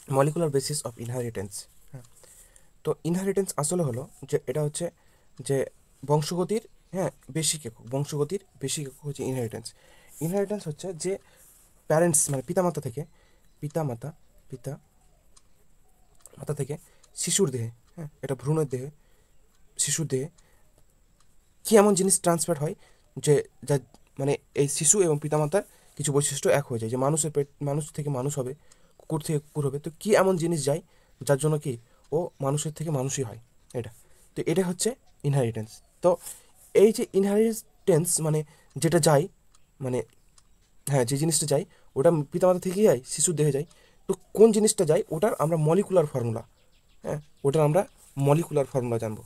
Molecular basis of inheritance. হ্যাঁ, তো inheritance আসলে হলো যে এটা হচ্ছে যে বংশগতির, হ্যাঁ, বেসিক একক, বংশগতির বেসিক একক হচ্ছে ইনহেরিটেন্স। ইনহেরিটেন্স হচ্ছে যে প্যারেন্টস মানে পিতামাতা থেকে, পিতামাতা পিতা মাতা থেকে শিশুর দেহে, হ্যাঁ, এটা ভ্রূণের দেহে, শিশুর দেহে কী এমন জিনিস ট্রান্সফার হয় যে যা মানে এই শিশু এবং পিতামাতার কিছু বৈশিষ্ট্য এক হয়ে যায়, যে মানুষের পেট, মানুষ থেকে মানুষ হবে, কুকুর থেকে কুকুর হবে, তো কী এমন জিনিস যায় যার জন্য কি ও মানুষের থেকে মানুষই হয়, এটা। তো এটা হচ্ছে ইনহেরিটেন্স। তো এই যে ইনহেরিটেন্স মানে যেটা যায়, মানে হ্যাঁ, যে জিনিসটা যায় ওটা পিতামাতা থেকেই যায়, শিশুর দেহে যায়। তো কোন জিনিসটা যায় ওটার আমরা মলিকুলার ফর্মুলা, হ্যাঁ, ওটার আমরা মলিকুলার ফর্মুলা জানবো।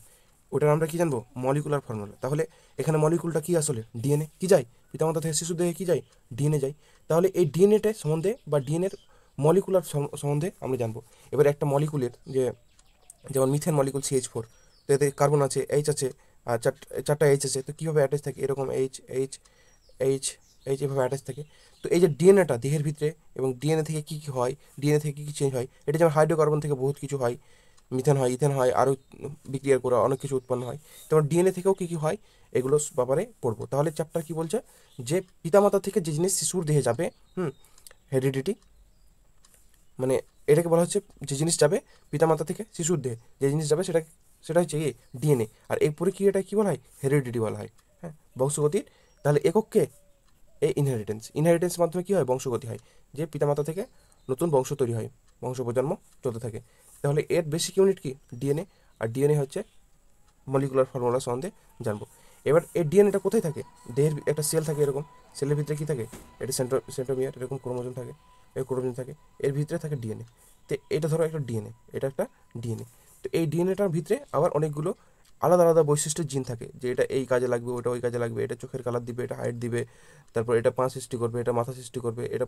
ওটার আমরা কি জানবো? Molecular formula. তাহলে এখানে মলিকুলটা কি আসলে? ডিএনএ। কি যায় পিতামাতা থেকে শিশু দেহে? কি যায়? ডিএনএ যায়। তাহলে এই ডিএনএটা সম্বন্ধে বা ডিএনএর মলিকুলার সম্বন্ধে আমরা জানবো। এবার একটা মলিকুলের যে, যেমন মিথেন মলিকুল CH4, তো এতে কার্বন আছে, এইচ আছে, আর চারটা এইচ আছে, তো কীভাবে অ্যাটাচ থাকে? এরকম এইচ এইচ এইচ এইচ এভাবে অ্যাটাচ থাকে। তো এই যে ডিএনএটা দেহের ভিতরে, এবং ডিএনএ থেকে কী কী হয়, ডিএনএ থেকে কী কী চেঞ্জ হয়, এটা যেমন হাইড্রোকার্বন থেকে বহুত কিছু হয়, মিথেন হয়, ইথেন হয়, আরও বিক্রিয়ার করে অনেক কিছু উৎপন্ন হয়। তেমন ডিএনএ থেকেও কী কী হয় এগুলো ব্যাপারে পড়বো। তাহলে চ্যাপ্টার কী বলছে? যে পিতামাতা থেকে যে জিনিস শিশুর দেহে যাবে, হেরিডিটি, মানে এটাকে বলা হচ্ছে যে জিনিস যাবে পিতামাতা থেকে শিশুর দেহে, যে জিনিস যাবে সেটা, সেটা হচ্ছে কি ডিএনএ। আর এই প্রক্রিয়াটা কী বলা হয়? হেরিডিটি বলা হয়। হ্যাঁ, বংশগতির। তাহলে একককে এই ইনহেরিটেন্স, ইনহেরিটেন্সের মাধ্যমে কী হয়? বংশগতি হয়, যে পিতামাতা থেকে নতুন বংশ তৈরি হয়, বংশ প্রজন্ম চলতে থাকে। তাহলে এর বেসিক ইউনিট কি? ডিএনএ। আর ডিএনএ হচ্ছে মলিকুলার ফর্মুলা সম্বন্ধে জানবো। এবার এই ডিএনএটা কোথায় থাকে? দেহের একটা সেল থাকে এরকম, সেলের ভিতরে কী থাকে? এটা সেন্ট্রোমিয়ার, এরকম ক্রোমোজোম থাকে, এই ক্রোমোজোম থাকে, এর ভিতরে থাকে ডিএনএ। তো এটা ধরো একটা ডিএনএ, এটা একটা ডিএনএ। তো এই ডিএনএটার ভিতরে আবার অনেকগুলো আলাদা আলাদা বৈশিষ্ট্যের জিন থাকে, যে এটা এই কাজে লাগবে, ওটা ওই কাজে লাগবে, এটা চোখের কালার দিবে, এটা হাইট দিবে, তারপর এটা পা সৃষ্টি করবে, এটা মাথা সৃষ্টি করবে, এটা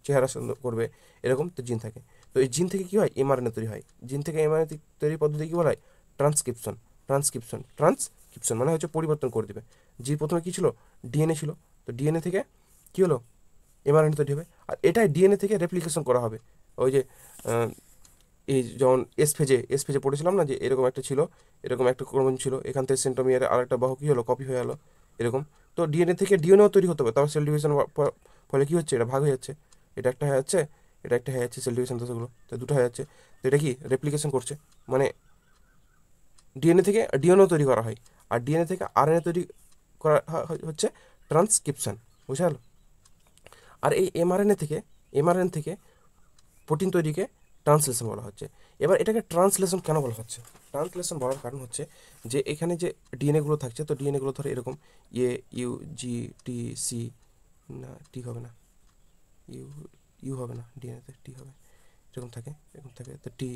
চেহারা সুন্দর করবে, এরকম তো জিন থাকে। তো এই জিন থেকে কী হয়? এমআরএনএ তৈরি হয়। জিন থেকে এমআরএনএ তৈরির পদ্ধতি কী বলা হয়? ট্রান্সক্রিপশন। ট্রান্সক্রিপশন মানে হচ্ছে পরিবর্তন করে দেবে। যে প্রথমে কী ছিল? ডিএনএ ছিল। তো ডিএনএ থেকে কী হলো? এমআরএনএ তৈরি হবে, আর এটাই ডিএনএ থেকে রেপ্লিকেশন করা হবে। ওই যে এই যেমন এস ফেজে পড়েছিলাম না, যে এরকম একটা ছিল, এরকম একটা ক্রোমোজোম ছিল, এখান থেকে সেন্ট্রোমিয়ারের আরেকটা বাহু কী হলো? কপি হয়ে গেলো, এরকম। তো ডিএনএ থেকে ডিএনএও তৈরি হতে হবে, তারপর সেল ডিভিশন ফলে কী হচ্ছে? এটা ভাগ হয়ে যাচ্ছে, এটা একটা হয়ে যাচ্ছে, এটা একটা হয়ে যাচ্ছে, সেল ডিভিশন দশাগুলো, তো দুটো হয়ে যাচ্ছে। তো এটা কি রেপ্লিকেশন করছে, মানে ডিএনএ থেকে ডিএনএও তৈরি করা হয়, আর ডিএনএ থেকে আরএনএ তৈরি করা হচ্ছে ট্রান্সক্রিপশন, বুঝা গেল? আর এই এমআরএনএ থেকে প্রোটিন তৈরিকে ট্রান্সলেশন বলা হচ্ছে। এবার এটাকে ট্রান্সলেশন কেন বলা হচ্ছে? ট্রান্সলেশন বলার কারণ হচ্ছে যে এখানে যে ডিএনএগুলো থাকছে, তো ডিএনএগুলো ধরো এরকম এ ইউ জি টি সি, না টি হবে না, ইউ ইউ হবে না, ডিএনএতে টি হবে, এরকম থাকে, এরকম থাকে, তো টি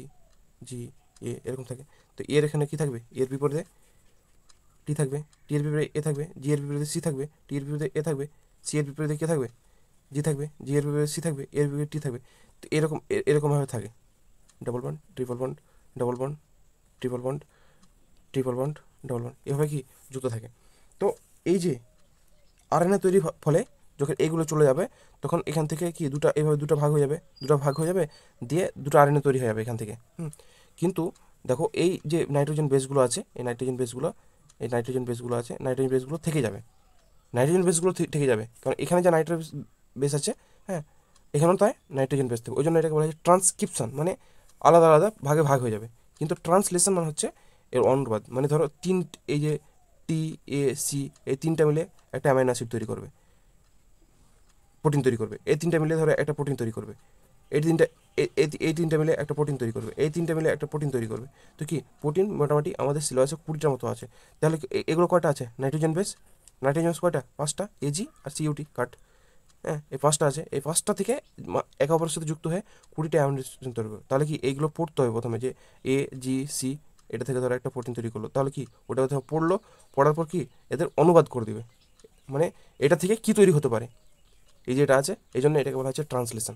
জি এ এরকম থাকে। তো এর এখানে কী থাকবে? এর বিপরীতে টি থাকবে, টি এর বিপরীতে এ থাকবে, জি এর বিপরীতে সি থাকবে, টি এর বিপরীতে এ থাকবে, সি এর বিপরীতে কে থাকবে? জি থাকবে, জি এর বিপরীতে সি থাকবে, এর বিপরীতে টি থাকবে। তো এরকম এরকমভাবে থাকে, double bond, triple bond, double bond, triple bond, triple bond, double bond, এভাবে কি যুক্ত থাকে। তো এই যে আরএনএ তৈরির ফলে যখন এইগুলো চলে যাবে, তখন এখান থেকে কি দুটো এভাবে দুটো ভাগ হয়ে যাবে, দিয়ে দুটো আরএনএ তৈরি হয়ে যাবে এখান থেকে। কিন্তু দেখো এই যে নাইট্রোজেন বেসগুলো আছে, এই নাইট্রোজেন বেসগুলো থেকে যাবে, থেকে যাবে, কারণ এখানে যা নাইট্রোজেন বেস আছে, হ্যাঁ, এখানেও তাই নাইট্রোজেন বেস থাকবে। ওই জন্য এটাকে বলা হয় ট্রান্সক্রিপশন, মানে আলাদা আলাদা ভাগে ভাগ হয়ে যাবে। কিন্তু ট্রান্সলেশন মানে হচ্ছে এর অনুবাদ, মানে ধরো এই যে টি এ সি, এই তিনটা মিলে একটা অ্যামাইনো অ্যাসিড তৈরি করবে, প্রোটিন তৈরি করবে, এই তিনটা মিলে ধরো একটা প্রোটিন তৈরি করবে, এই তিনটা এই তিনটা মিলে একটা প্রোটিন তৈরি করবে, এই তিনটা মিলে একটা প্রোটিন তৈরি করবে। তো কি প্রোটিন মোটামুটি আমাদের সিলেবাসে 20টার মতো আছে। তাহলে এগুলো কয়টা আছে? নাইট্রোজেন বেস, কয়টা? 5টা, এজি আর সিইউটি কাট, হ্যাঁ, এই 5টা আছে, এই 5টা থেকে একে অপরের সাথে যুক্ত হয়ে 20টা অ্যামিনো অ্যাসিড তৈরি করবে। তাহলে কি এইগুলো পড়তে হবে প্রথমে, যে এ জি সি, এটা থেকে ধরো একটা প্রোটিন তৈরি করলো, তাহলে কি ওটা কোথাও পড়লো, পড়ার পর কি এদের অনুবাদ করে দিবে, মানে এটা থেকে কি তৈরি হতে পারে, এই যে এটা আছে, এই জন্য এটাকে বলা হচ্ছে ট্রান্সলেশন।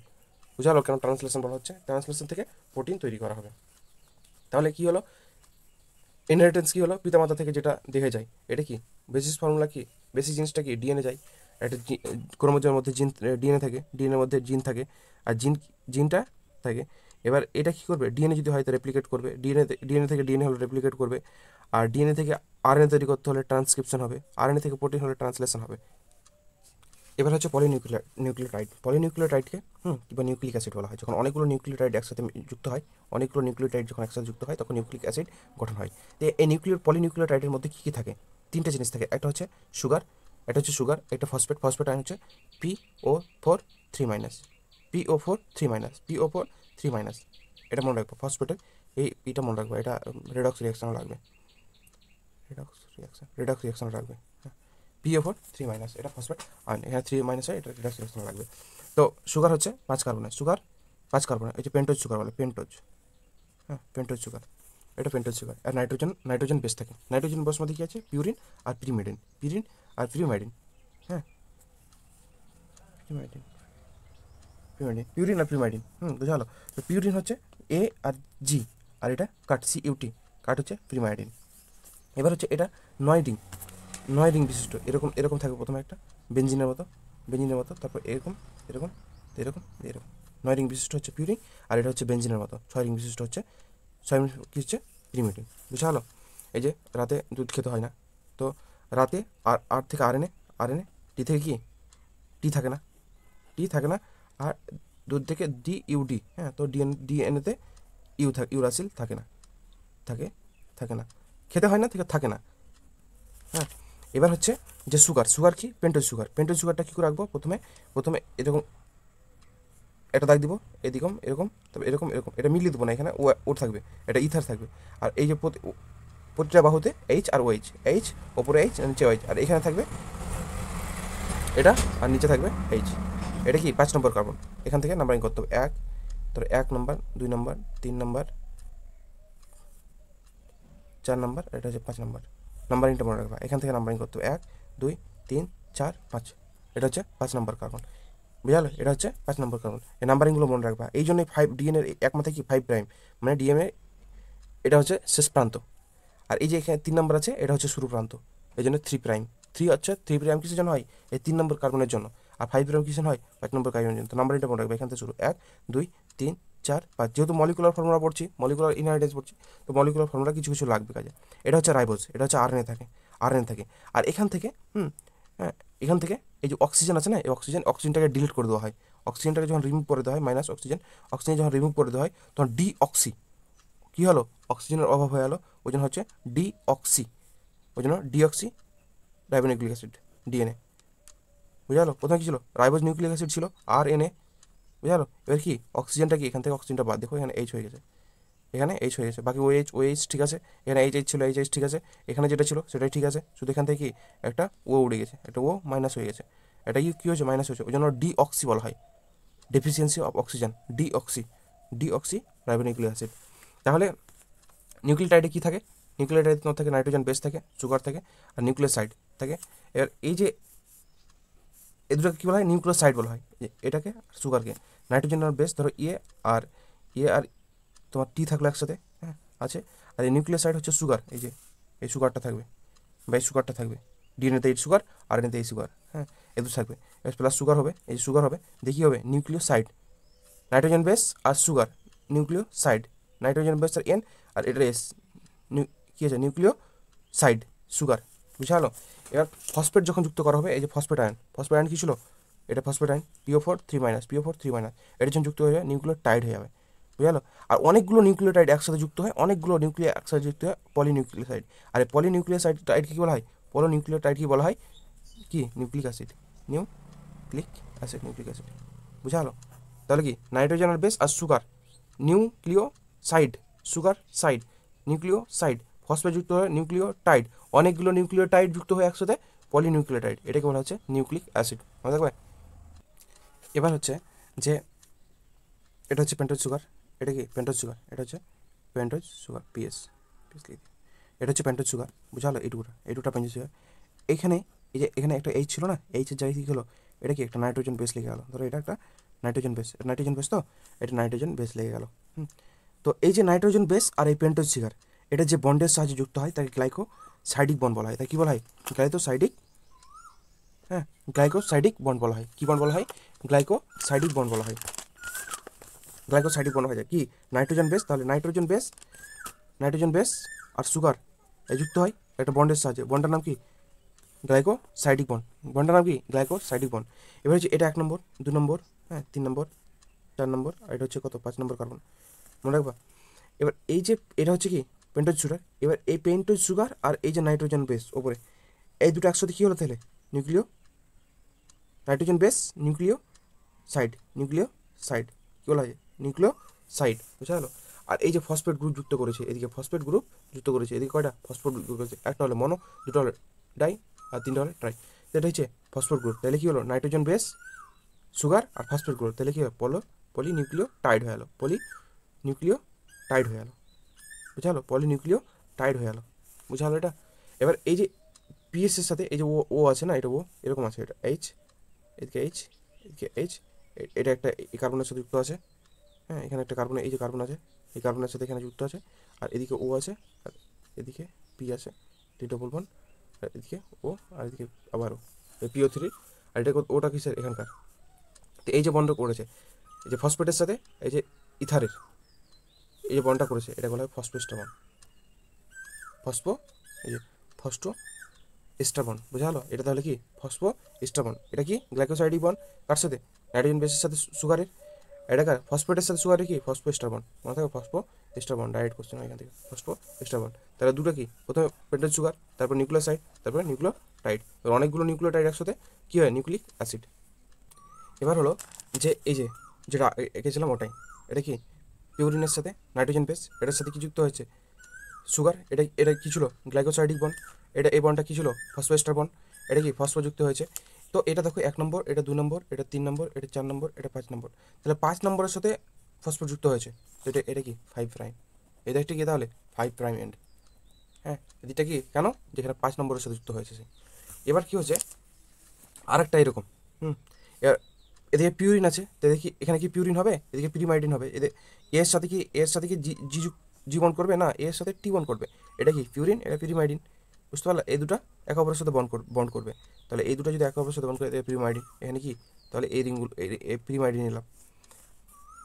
বুঝা গেলো কেন ট্রান্সলেশন বলা হচ্ছে? ট্রান্সলেশন থেকে প্রোটিন তৈরি করা হবে। তাহলে কি হলো? ইনহেরিটেন্স কি হলো? পিতামাতা থেকে যেটা দেখে যায়, এটা কি বেসিস ফর্মুলা, কি বেসিস জিনিসটা কি? ডিএনএ যায়, একটা ক্রোমোজোমের মধ্যে জিন, ডিএনএ থাকে, ডিএনএর মধ্যে জিন থাকে, আর জিনটা থাকে, এবার এটা কী করবে, ডিএনএ যদি হয় তো রেপ্লিকেট করবে, ডিএনএ থেকে ডিএনএ হলে রেপ্লিকেট করবে, আর ডিএনএ থেকে আরএনএ তৈরি করতে হলে ট্রান্সক্রিপশন হবে, আরএনএ থেকে প্রোটিন হলে ট্রান্সলেশন হবে। এবার হচ্ছে নিউক্লিওটাইড। পলিনিউক্লিওটাইডকে কিংবা নিউক্লিক অ্যাসিড বলা হয়। যখন অনেকগুলো নিউক্লিওটাইড একসাথে যুক্ত হয়, অনেকগুলো নিউক্লিওটাইড যখন একসাথে যুক্ত হয় তখন নিউক্লিক অ্যাসিড গঠন হয়। তো এই পলিনিউক্লিওটাইডের মধ্যে কী কী থাকে? তিনটে জিনিস থাকে। একটা হচ্ছে সুগার, একটা ফসফেট আয়ন হচ্ছে PO4 3 এটা মনে রাখবো। ফসফেটের এইটা মনে রাখবো, এটা রেডক্স রিয়াকশনে লাগবে, রেডক্স রিয়াকশনে রাখবে। PO4 3 এটা ফসফেট, আর এখানে 3 হয়, এটা রেডক্স রিয়াকশনে লাগবে। তো সুগার হচ্ছে 5 কার্বনের, এই যে পেন্টোজ সুগার বলে, পেন্টোজ সুগার, এটা পেন্টোজ সুগার। আর নাইট্রোজেন বেস থাকে। নাইট্রোজেন বেস মধ্যে কী আছে? পিউরিন আর প্রিমিডিন, হ্যাঁ পিউরিন আর প্রিমাইডিন। বুঝা হলো? তো পিউরিন হচ্ছে A আর G, আর এটা CUT, হচ্ছে প্রিমাইডিন। এবার হচ্ছে এটা 9 রিং বিশিষ্ট, এরকম থাকবে প্রথমে একটা বেঞ্জিনের মতো, তারপর এরকম 9 রিং বিশিষ্ট হচ্ছে পিউরিন, আর এটা হচ্ছে বেঞ্জিনের মতো 6 রিং বিশিষ্ট হচ্ছে কি হচ্ছে প্রিমিডিন। বুঝা হলো? এই যে রাতে দুধ খেতে হয় না, তো রাতে আর থেকে আরএনএ, টি থেকে কি টি থাকে না, আর দুধ থেকে DUD, তো ডিএনএতে ইউরাসিল থাকে না, খেতে হয় না, থাকে না। এবার হচ্ছে যে সুগার কি? পেন্টোজ সুগারটা কী করে রাখবো? প্রথমে এরকম একটা দাগ দিব, এরকম, তবে এরকম, এটা মিলিয়ে দেবো না, এখানে ওর থাকবে, এটা ইথার থাকবে। আর এই যে প্রতিটা বাহুতে H আর OH, ওপরে H নিচে OH, আর এখানে থাকবে এটা, আর নিচে থাকবে H। এটা কি 5 নম্বর কার্বন। এখান থেকে নাম্বারিং করতে হবে, 1 নম্বর, 2 নম্বর, 3 নম্বর, 4 নম্বর, এটা হচ্ছে 5 নম্বর। নাম্বারিংটা মনে রাখবা, এখান থেকে নাম্বারিং করতে হবে 1 2 3 4 5, এটা হচ্ছে 5 নম্বর কার্বন। বুঝালো? এটা হচ্ছে 5 নম্বর কার্বন। এই নাম্বারিংগুলো মনে রাখবা। এই জন্যই ডিএনএর এক মাথায় কি 5 প্রাইম, মানে ডিএনএ এটা হচ্ছে শেষ প্রান্ত, আর এই যে এখানে 3 নম্বর আছে, এটা হচ্ছে শুরু প্রান্ত, এই জন্য 3 প্রাইম। 3 প্রাইম কিসের জন্য হয়? এই 3 নম্বর কার্বনের জন্য। আর 5 প্রাইম কিসের হয়? 5 নম্বর কার্বনের জন্য। তো নাম্বারিংটা মনে রাখবে, এখান থেকে শুরু 1 2 3 4 5। যেহেতু মলিকুলার ফর্মুলা পড়ছি, মলিকুলার ইনহেরিটেন্স পড়ছি, তো মলিকুলার ফর্মুলা কিছু লাগবে কাজে। এটা হচ্ছে রাইবোজ, এটা হচ্ছে আরএনএ থাকে। আর এখান থেকে এই যে অক্সিজেন আছে না, এই অক্সিজেনটাকে ডিলিট করে দেওয়া হয়। অক্সিজেনটাকে যখন রিমুভ করে দেওয়া হয়, মাইনাস অক্সিজেন যখন রিমুভ করে দেওয়া হয়, তখন ডিঅক্সি কী হলো? অক্সিজেনের অভাব হয়ে গেলো, ওই জন্য হচ্ছে ডিঅক্সি, রাইবোনিউক্লিক অ্যাসিড, ডিএনএ। বুঝা গেলো? প্রথমে কী ছিল? রাইবোজ নিউক্লিক অ্যাসিড ছিল, আরএনএ। বুঝা গেলো? এবার কি অক্সিজেনটা কি, এখান থেকে অক্সিজেনটা বাদ, দেখো এখানে H হয়ে গেছে, বাকি OH ঠিক আছে, এখানে H ছিল, H ঠিক আছে, এখানে যেটা ছিল সেটাই ঠিক আছে, শুধু এখান থেকে কি একটা ও উড়ে গেছে, একটা ও মাইনাস হয়ে গেছে, এটা কী হয়েছে? মাইনাস হয়েছে, ওই জন্য ডিঅক্সি বলা হয়, deficiency of oxygen, deoxy ribonucleic acid. তাহলে নিউক্লিওটাইডে কী থাকে? নিউক্লিওটাইড থাকে নাইট্রোজেন বেস থাকে, সুগার থাকে, আর নিউক্লিওসাইড থাকে। এবার এই যে এ দুটোকে কী বলা হয়? নিউক্লিওসাইড বলা হয়। এটাকে সুগারকে, নাইট্রোজেন আর বেস ধরো আর তোমার টি থাকলো একসাথে, আছে। আর এই নিউক্লিওসাইড হচ্ছে সুগার, এই সুগারটা থাকবে, ডিএনএতে এই সুগার, আরএনএতে এই সুগার, এ দুটো থাকবে। এবার প্লাস সুগার হবে, এই সুগার হবে, দেখি হবে নিউক্লিওসাইড, নাইট্রোজেন বেস আর সুগার, নিউক্লিওসাইড, নাইট্রোজেন বেস আর N, আর এটা S, কী আছে? Nucleoside, sugar. বুঝা হলো? এবার ফসফেট যখন যুক্ত করা হবে, এই যে ফসফেট আয়ন কী ছিল? এটা ফসফেট আয়ন, PO4 3 এটা যখন যুক্ত হয়ে যাবে, নিউক্লিওটাইড হয়ে যাবে। বুঝা গেলো? আর অনেকগুলো নিউক্লিওটাইড একসাথে যুক্ত হয়, পলিনিউক্লিওসাইড। আর এই পলিনিউক্লিওসাইড কী বলা হয়? পলিনিউক্লিওটাইড কি বলা হয়? কি? Nucleic acid, nucleic acid. বুঝা হলো? তাহলে কি নাইট্রোজেন আর বেস আর sugar, nucleoside, sugar side, nucleoside, phosphate যুক্ত হয়ে নিউক্লিওটাইড, অনেকগুলো নিউক্লিওটাইড যুক্ত হয়ে একসাথে পলিনিউক্লিওটাইড, এটাকে বলা হচ্ছে নিউক্লিক অ্যাসিড। মনে থাকবে? এবার হচ্ছে যে এটা হচ্ছে পেন্টোজ সুগার, এটা কি পেন্টোজ সুগার, এটা হচ্ছে পেন্টোজ সুগার, PS এটা হচ্ছে পেন্টোজ সুগার। বুঝা হলো? এই দুটা পেন্টোজ সুগার। এখানে এখানে একটা H ছিল না, H-এর জায়গায় কী হলো? এটা কি একটা নাইট্রোজেন বেস লেগে গেলো, ধরো এটা একটা নাইট্রোজেন বেস, তো এটা নাইট্রোজেন বেস লেগে গেলো। তো এই যে নাইট্রোজেন বেস আর এই পেন্টোজ সুগার, এটা যে বন্ডের সাহায্যে যুক্ত হয় তাকে গ্লাইকোসাইডিক বন্ড বলা হয়। তাই কী বলা হয়? গ্লাইকোসাইডিক বন্ড বলা হয়। কী বন্ড বলা হয়? গ্লাইকোসাইডিক বন্ড বলা হয়। গ্লাইকোসাইডিক বন্ড হয়ে যায় কি নাইট্রোজেন বেস, তাহলে নাইট্রোজেন বেস আর সুগার এই যুক্ত হয় একটা বন্ডের সাহায্যে, বন্ডটার নাম কি গ্লাইকোসাইডিক বন্ড, বন্ডটার নাম কি গ্লাইকোসাইডিক বন্ড। এবার হচ্ছে এটা 1 নম্বর 2 নম্বর, হ্যাঁ 3 নম্বর 4 নম্বর, আর এটা হচ্ছে কত 5 নম্বর কার্বন, মনে রাখবা। এবার এই যে এটা হচ্ছে কি পেন্টোজ সুগার, এবার এই পেন্টোজ সুগার আর এই যে নাইট্রোজেন বেস ওপরে এই দুটো একসাথে কী হলো তাহলে নিউক্লিও নাইট্রোজেন বেস নিউক্লিওসাইড কী বলা হয় নিউক্লিওসাইড, বুঝা গেলো। আর এই যে ফসফেট গ্রুপ যুক্ত করেছে এদিকে, ফসফেট গ্রুপ যুক্ত করেছে এদিকে, কয়টা ফসফেট গ্রুপ করেছে, একটা হলো মনো, দুটো হলো ডাই, আর তিনটা হলো ট্রাই। এটা হচ্ছে ফসফেট গ্রুপ, তাহলে কী হলো নাইট্রোজেন বেস সুগার আর ফসফেট গ্রুপ, তাহলে কী হয় পলিনিউক্লিওটাইড হয়ে গেলো, পলিনিউক্লিওটাইড হয়ে গেলো, বুঝা গেলো, পলিনিউক্লিওটাইড হয়ে গেলো, বুঝা গেলো এটা। এবার এই যে পিএস এর সাথে এই যে ও আছে না, এটা ও এরকম আছে, এটা এইচ, এদিকে এইচ, এটা একটা এই কার্বনের সাথে যুক্ত আছে, হ্যাঁ এখানে একটা কার্বন, এই যে কার্বন আছে এই কার্বনের সাথে এখানে যুক্ত আছে, আর এদিকে ও আছে, আর এদিকে পি আছে, টি ডবল বন্ড, আর এদিকে ও, আর এদিকে আবারও PO3, আর এটা ওটা কিসের এখানকার। তো এই যে বন্ড করেছে এই যে ফসফেটের সাথে এই যে ইথারের এই যে বন্ডটা করেছে এটা বলা হয় ফসফোএস্টার বন্ড, এই যে ফসফো এস্টার বন্ড, বোঝা গেলো। এটা তাহলে কি ফসফো এস্টার বন্ড, এটা কি গ্লাইকোসাইডিক বন্ড কার সাথে নাইট্রোজেন বেসের সাথে সুগারের, এটা কার ফসফেটের সাথে সুগারের কি ফসফো এস্টার বন্ড, মনে থাকে ফসফো এস্টার বন্ড, ডাইরেক্ট কোশ্চেন হয় এখান থেকে ফসফো এস্টার বন্ড। তাহলে দুটো কি প্রথমে পেন্টোজ সুগার, তারপর নিউক্লিওসাইড, তারপরে নিউক্লিওটাইড, অনেকগুলো নিউক্লিওটাইড একসাথে কি হয় নিউক্লিক অ্যাসিড। এবার হলো যে এই যে যেটা এঁকেছিলাম ওটাই, এটা কি পিউরিনের সাথে নাইট্রোজেন বেস, এটার সাথে কি যুক্ত হয়েছে সুগার, এটা কী ছিল গ্লাইকোসাইডিক বন্ড, এটা এই বন্ডটা কী ছিল ফসফোএস্টার বন্ড, এটা কি ফসফোযুক্ত হয়েছে। তো এটা দেখো 1 নম্বর, এটা 2 নম্বর, এটা 3 নম্বর, এটা 4 নম্বর, এটা 5 নম্বর, তাহলে 5 নম্বরের সাথে ফসফেট যুক্ত হয়েছে, তো এটা কি 5 প্রাইম, এটা একটা কি তাহলে 5 প্রাইম এন্ড, হ্যাঁ এদিকটা কি কেন যেখানে 5 নম্বরের সাথে যুক্ত হয়েছে সে। এবার কি হচ্ছে আরেকটা এরকম, এবার এদিকে পিউরিন আছে, তো দেখি এখানে কি পিউরিন হবে, এদিকে পিরিমাইডিন হবে, এর সাথে কি জি বন্ড করবে না, এর সাথে টি বন্ড করবে, এটা কি পিউরিন, এটা পিরিমাইডিন, বুঝতে পারলে এই দুটো একে অপরের সাথে বন্ড করবে, তাহলে এই দুটো যদি একে অপরের সাথে বন্ড করে পিরিমাইডিন, এখানে কি তাহলে এই রিংগুলো এই পিরিমাইডিন নিলাম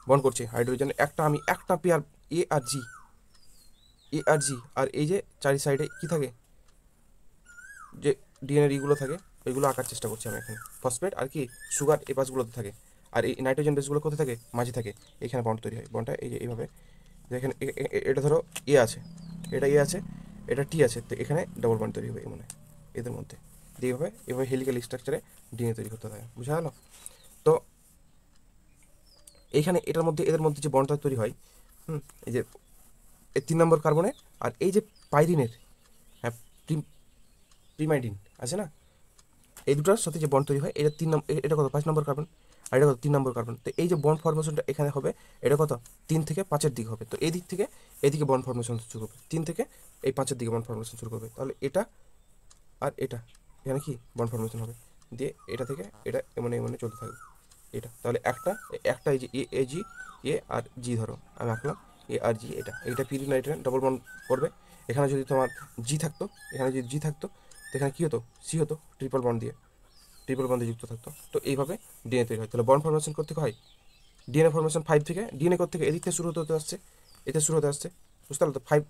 বন্ড করছে হাইড্রোজেন আমি একটা পেয়ার এ আর জি আর এই যে চারি সাইডে কি থাকে যে ডিএনএর ইগুলো থাকে ওইগুলো আঁকার চেষ্টা করছি আমি এখানে, ফসফেট আর কি সুগার এই পাশগুলোতে থাকে, আর এই নাইট্রোজেন বেসগুলো কোথায় থাকে মাঝে থাকে, এখানে বন্ড তৈরি হয়, বন্ডটা এই যে এইভাবে এখানে এটা ধরো আছে, এটা আছে, এটা টি আছে, তো এখানে ডবল বন্ড তৈরি হবে মানে এদের মধ্যে দিয়ে এভাবে হেলিক্যাল স্ট্রাকচারে ডিএনএ তৈরি করতে থাকে, বুঝা গেল। তো এইখানে এদের মধ্যে যে বন্ডটা তৈরি হয়, এই যে এই 3 নম্বর কার্বনে আর এই যে পাইরিনের, হ্যাঁ প্রিমাইডিন আছে না, এই দুটার সাথে যে বন্ড তৈরি হয় এটা 3 নম্বর, এটা কত 5 নম্বর কার্বন, আর এটা কত 3 নম্বর কার্বন, তো এই যে বন্ড ফর্মেশনটা এখানে হবে এটা কত 3 থেকে 5-এর দিক হবে, তো এই দিক থেকে এদিকে বন্ড ফর্মেশন শুরু হবে, 3 থেকে এই 5-এর দিকে বন্ড ফর্মেশন শুরু করবে, তাহলে এটা আর এটা এখানে কি বন্ড ফর্মেশন হবে, দিয়ে এটা থেকে এটা এমনে চলতে থাকবে এটা, তাহলে একটা এই যে এ আর জি ধরো আমি আঁকলাম এ আর জি, এটা পিরি নাইট্রোজেন ডবল বন্ড করবে, এখানে যদি তোমার জি থাকতো, এখানে যদি জি থাকতো তো এখানে কী হতো সি হতো, ট্রিপল বন্ডে যুক্ত থাকতো, তো এইভাবে ডিএনএ তৈরি হয়। তাহলে বন্ড ফর্মেশন করতে হয় ডিএনএ ফর্মেশন 5 থেকে, ডিএনএ থেকে এদিক থেকে শুরু হতে আসছে, এতে শুরু হতে আসছে, বুঝতে পারলো তো 5,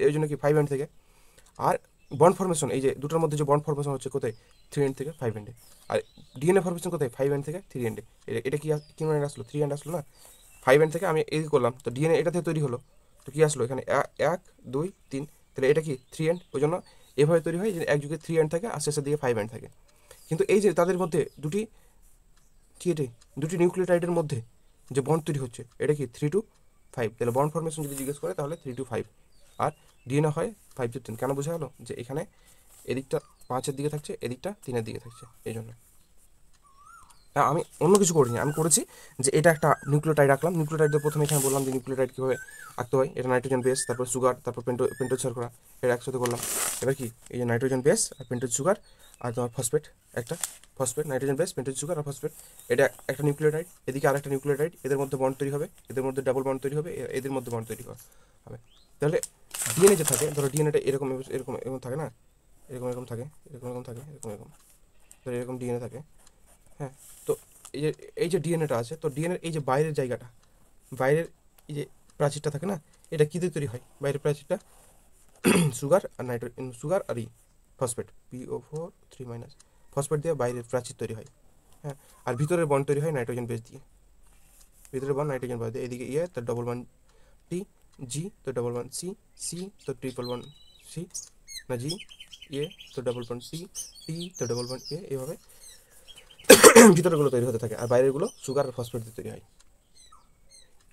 এই জন্য কি 5 এন্ড থেকে, আর বন্ড ফর্মেশন এই যে দুটোর মধ্যে যে বন্ড ফর্মেশন হচ্ছে কোথায় 3 এন্ড থেকে 5 এন্ডে, আর ডিএনএ ফর্মেশন কোথায় 5 এন্ড থেকে 3 এন্ডে, এটা কি মানে আসলো 3 এন্ড আসলো না, 5 এন্ড থেকে আমি এই করলাম, তো ডিএনএ এটা থেকে তৈরি হলো, তো কি আসলো এখানে 1 2 3, তাহলে এটা কি 3 এন্ড, ওই জন্য এভাবে তৈরি হয় যে এক যুগে 3 এন্ড থাকে আর শেষের দিকে 5 এন্ড থাকে। কিন্তু এই যে তাদের মধ্যে দুটি নিউক্লিওটাইডের মধ্যে যে বন্ড তৈরি হচ্ছে এটা কি 3 to 5, তাহলে বন্ড ফর্মেশন যদি জিজ্ঞেস করে তাহলে 3 to 5, আর ডিএনএ হয় 5 to 10, কেন বোঝা গেলো যে এখানে এদিকটা 5-এর দিকে থাকছে এদিকটা 3-এর দিকে থাকছে এই জন্য। আমি অন্য কিছু করিনি, আমি করেছি যে এটা একটা নিউক্লিওটাইড আঁকলাম, নিউক্লিওটাইডের প্রথমে এখানে বললাম যে নিউক্লিওটাইড কীভাবে আঁকতে হয়, এটা নাইট্রোজেন বেস, তারপর সুগার, তারপর পেন্টোজ শর্করা, এটা একসাথে করলাম। এবার কি এই যে নাইট্রোজেন বেস আর পেন্টোজ সুগার আর তোমার phosphate, nitrogen base pentose sugar আর ফসফেট, এটা একটা নিউক্লিওটাইড, এদিকে আরেকটা নিউক্লিওটাইড, এদের মধ্যে বন্ড তৈরি হবে, এদের মধ্যে ডাবল বন্ড তৈরি হবে, এদের মধ্যে বন্ড তৈরি হবে। তাহলে ডিএনএ যে থাকে ধরো ডিএনএটা এরকম এরকম এরকম থাকে না, এরকম থাকে, ধরো এরকম ডিএনএ থাকে, হ্যাঁ। তো এই যে ডিএনএটা আছে, তো ডিএনএর এই যে বাইরের জায়গাটা বাইরের এই যে প্রাচীরটা থাকে না, এটা কী দিয়ে তৈরি হয়? বাইরের প্রাচীরটা সুগার আর সুগার আর ফসফেট, PO4 3 ফসফেট দিয়ে বাইরের প্রাচীর তৈরি হয়। হ্যাঁ, আর ভিতরের বন্ড তৈরি হয় নাইট্রোজেন বেস দিয়ে। ভিতরের বন্ড নাইট্রোজেন বেস দিয়ে, এদিকে তো ডবল ওয়ান টি, জি তো ডবল ওয়ান সি, সি তো ট্রিপল ওয়ান সি, না জি, তো ডবল ওয়ান টি, টি তো ডবল ওয়ান এভাবে ভিতরেরগুলো তৈরি হতে থাকে, আর বাইরেরগুলো সুগার আর ফসফেট দিয়ে তৈরি হয়।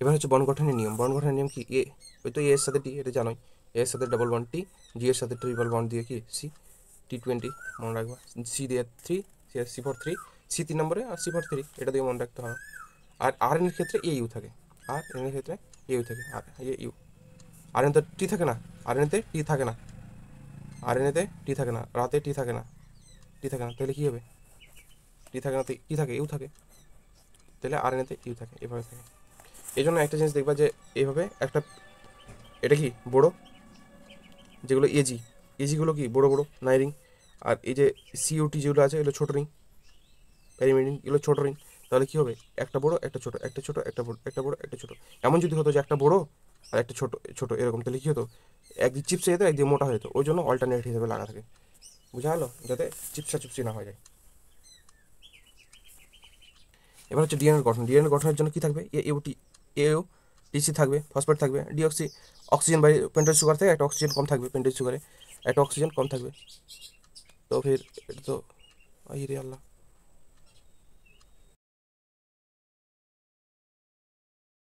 এবার হচ্ছে বন্ড গঠনের নিয়ম। বন্ড গঠনের নিয়ম কি? ওই তো এর সাথে টি, এটা জানোই। এর সাথে ডবল ওয়ান টি, জি এর সাথে ট্রিপল ওয়ান দিয়ে কি সি, T20 মনে রাখবা। সি দিয়ে 3, C4 3, সি 3 নম্বরে, আর C4 3, এটা দিয়ে মনে রাখতে হবে। আর আর এর ক্ষেত্রে ইউ থাকে, আর এর ক্ষেত্রে ইউ থাকে, আর ইউ। আর এতে টি থাকে না, আর এতে টি থাকে না, আর এতে টি থাকে না, রাতে টি থাকে না, টি থাকে না, তাহলে কী হবে? টি থাকে না, কি থাকে? ইউ থাকে। তাহলে আর এতে ইউ থাকে, এভাবে থাকে। এই জন্য একটা জিনিস দেখবা যে এইভাবে একটা, এটা কি বড়ো, যেগুলো এজিগুলো কি বড় বড় নাই রিং, আর এই যে সিইউটি যেগুলো আছে এগুলো ছোটো রিং, প্যারিমেডিন এগুলো ছোটো রিং। তাহলে কী হবে? একটা বড় একটা ছোটো, একটা ছোটো একটা বড়, একটা বড় একটা ছোটো। এমন যদি হতো যে একটা বড় আর একটা ছোটো ছোটো এরকম, তাহলে কী হতো? একদিক চিপসে যেত, একদিক মোটা হয়ে যেত। ওই জন্য অল্টারনেট হিসেবে লাগা থাকে, বুঝা গেলো? যাতে চিপসা চিপসি না হয়ে যায়। এবার হচ্ছে ডিএনএর গঠন। ডিএনএর গঠনের জন্য কী থাকবে? এও টিসি থাকবে, ফসফেট থাকবে, অক্সিজেন বাই পেন্টোজ সুগার থেকে একটা অক্সিজেন কম থাকবে, পেন্টোজ সুগারে একটা অক্সিজেন কম থাকবে। তো ফির এটা তো রে আল্লাহ।